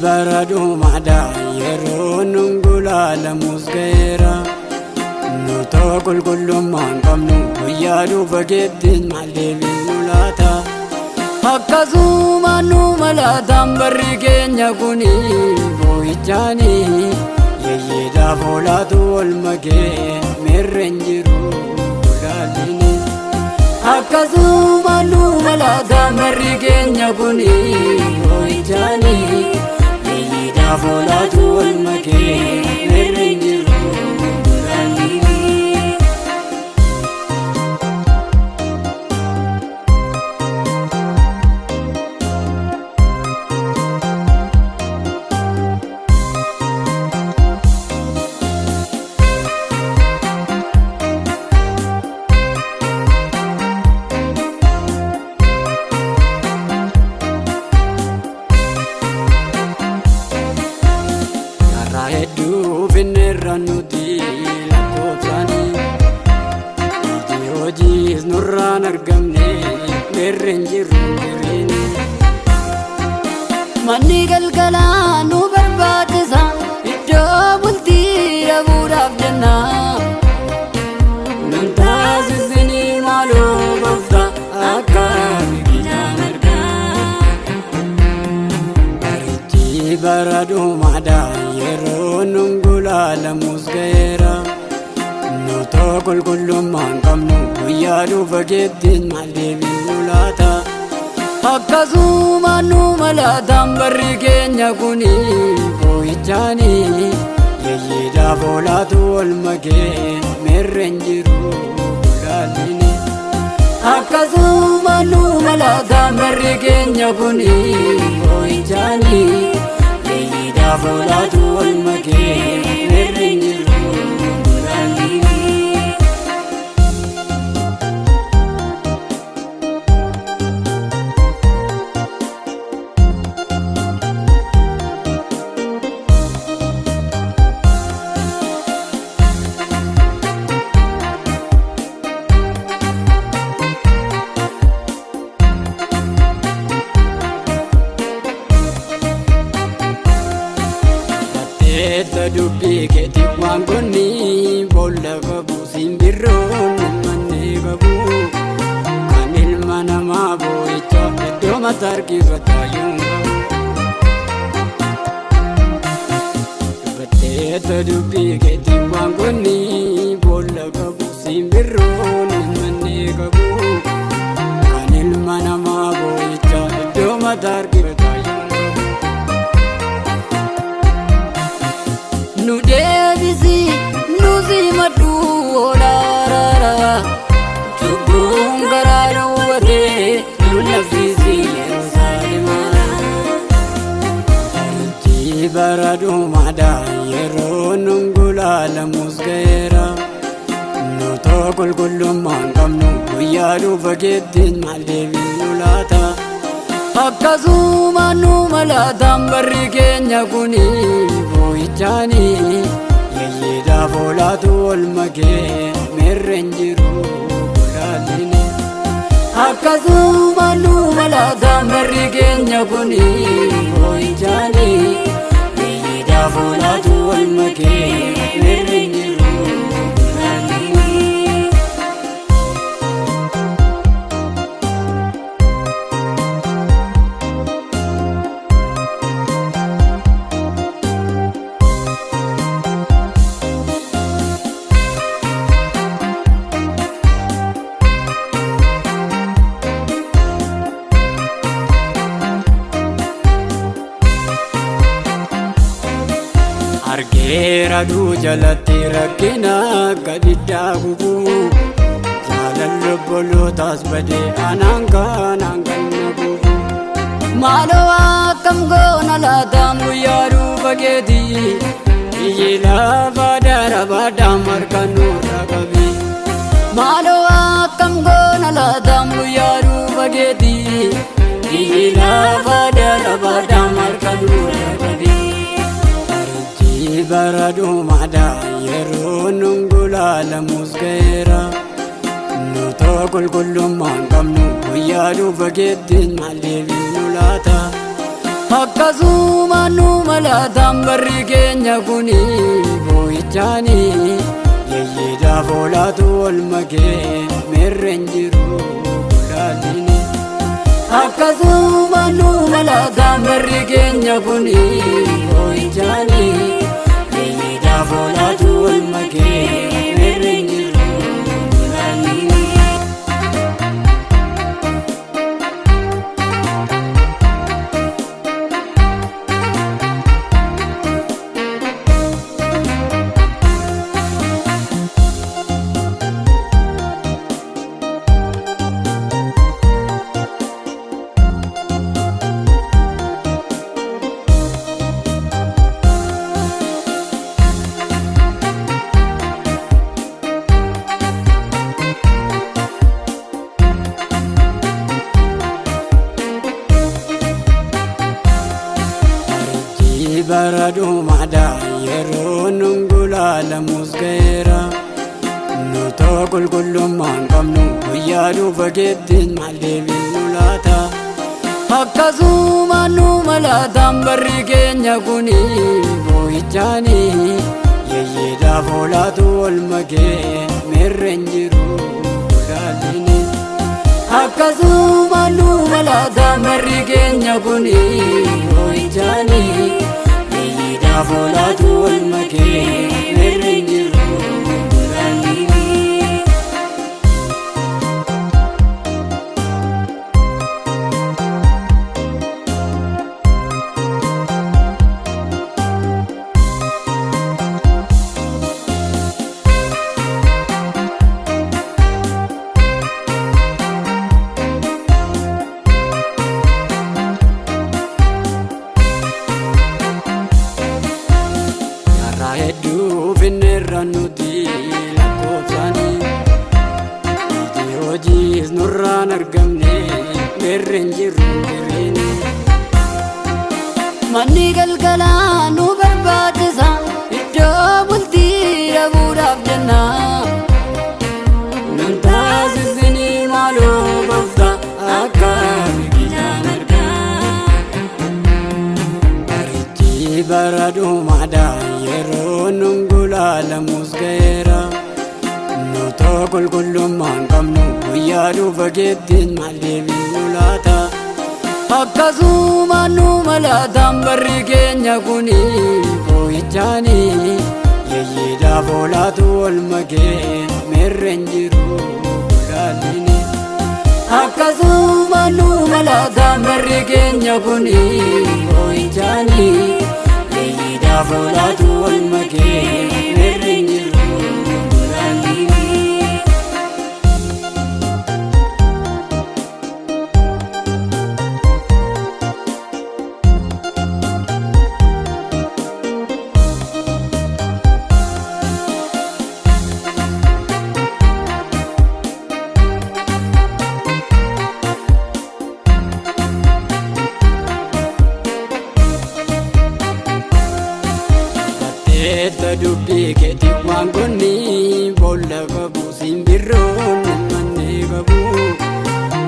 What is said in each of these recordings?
baradu mada yeroo nungulaalamus ga'eera nu tokkol qullummaan qabnu guyyaa dhufa keettiin maal deebinu laata akkasumaan nu malaataan barri keenya kuni boo'ichaani yeyyeedhaaf oolaatu ol makee meerreen jiru laalini akkasumaan nu malaataan barri keenya kuni boo'ichaani yeyyeedhaaf oolaatu ol makee meerreen jiru laalini. Finneerranuti lakkoofsaani iji hojiis nurraan argamne meerreen jirru jireeni manni galgalaa nu barbaachisa iddoo bultii dhabuudhaaf jenna nun taasisini maaloo goofta akka biqilaan argaa barichi baradu mada yeroo nungulaalamus ga'eera nu tokkol qullummaan qabnu guyyaa dhufa keettiin maal deebinu laata akkasumaan nu malaataan barri keenya kuni boo'ichaani yeyyeedhaaf oolaatu ol makee meerreen jiru laalini akkasumaan nu malaataan barri keenya kuni boo'ichaani yeyyeedhaaf oolaatu ol makee meerreen jiru laalini. Dubbii keetii waan kunni boolla qabu simbirroon ilmanni qabu kan ilma namaa boo'icha iddoo mataa harkifataayyuun qabu dubbatteetta dubbii keetii waan kunni boolla qabu simbirroon ilmanni qabu kan ilma namaa boo'icha iddoo mataa harkifataayyuun nu deebisi nu simadhu olaarara cubbuun garaa dhowwatee nu labsisi Yerusaalema barichi baradu mada yeroo nungulaalamus ga'eera nu tokkol qullummaan qabnu guyyaa dhufa keettiin maal deebinu laata akkasumaan nu malaataan barri keenya kuni boo'ichaani yeyyeedhaaf oolaatu ol makee meerreen jiru laalini akkasumaan nu malaataan barri keenya kuni boo'ichaani yeyyeedhaaf oolaatu ol makee meerreen jiru laalini. Argeera duu jalatti rakkina gadiddaa gubuu jaalalli obbolootaas badee anaan kanaan ganna gubuu maaloo akkam goona laataan guyyaa dhufa keetii biyyi lafa darabaadhaan markan nurra qabi maaloo akkam goona laataan guyyaa dhufa keetii biyyi lafa darabaadhaan markan nurra qabi. Baradu mada yeroo nungulaalamus ga'eera nu tokkol qullummaan qabnu guyyaa dhufa keettiin maal deebinu laata akkasumaan nu malaataan barri keenya kuni boo'ichaani yayyiidhaaf oolaatu wal makee meerreen jiru gulaalini. Akkasumaan nu malaataan barri keenya kuni boo'ichaani yayyiidhaaf oolaatu wal makee meerreen jiru gulaalini. Baradu mada yeroo nungulaalamus ga'eera nuto qulqullummaan qabnu guyyaa dhufa keettiin maal deebinu laata. Akkasumaan nu malaataan barri keenya kuni boo'ichaani yayyiidhaaf oolaatu wal makee meerreen jiru gulaalini. Akkasumaan nu malaataan barri keenya kuni boo'ichaani yayyiidhaaf oolaatu wal makee meerreen jiru gulaalini. Hedduu finneerra nuti lakkoofsaanii iji hojiis nurraan argamne meerreen jirru jireenya. Manni galgalaa nu barbaachisa iddoo bultii dhabuudhaaf jenna. Nan taasisinii maaloo gooftaa akka biqilaan argaa. Barichi baradu maadaa yeroo nungulaalamus ga'eera nuto qulqullummaan qabnu guyyaa dhufa keettiin maal deebinu laata. Akkasumaan nu malaataan barri keenya kuni boo'ichaani yayyiidhaaf oolaatu wal makee meerreen jiru gulaalini. Akkasumaan nu malaataan barri keenya kuni boo'ichaani yayyiidhaaf oolaatu wal makee meerreen jiru gulaalini. Eetta dubbii keetii waan kunni boolla qabu simbirroon manne qabu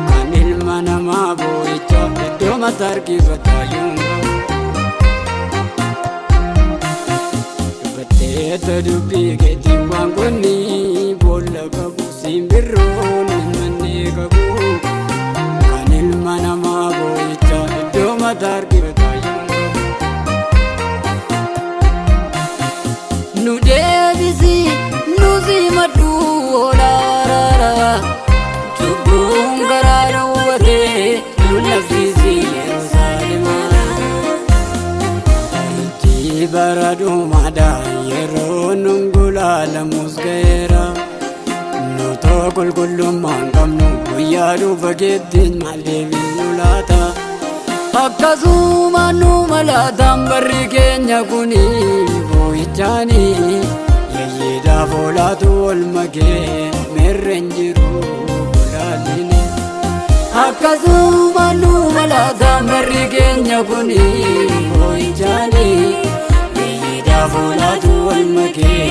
kan ilma namaa boo'icha iddoo mataa harkifata yoon qabu. Eetta dubbii keetii waan kunni boolla qabu simbirroon manne qabu kan ilma namaa boo'icha iddoo mataa harkifata yoon qabu. Nu deebisi nu simadu olaarara cubbuun garaa dhowwatee nu nafsisi Yerusaalema. Barichi baradu mada yeroo nungulaalamus ga'eera nuto qulqullummaan qabnu guyyaa dhufa keettiin maal deebinu laata. Akkasumaan nu malaataan barri keenya kuni boo'ichaani yayyiidhaaf oolaatu wal makee meerreen jiru gulaalini. Akkasumaan nu malaataan barri keenya kuni boo'ichaani yayyiidhaaf oolaatu wal makee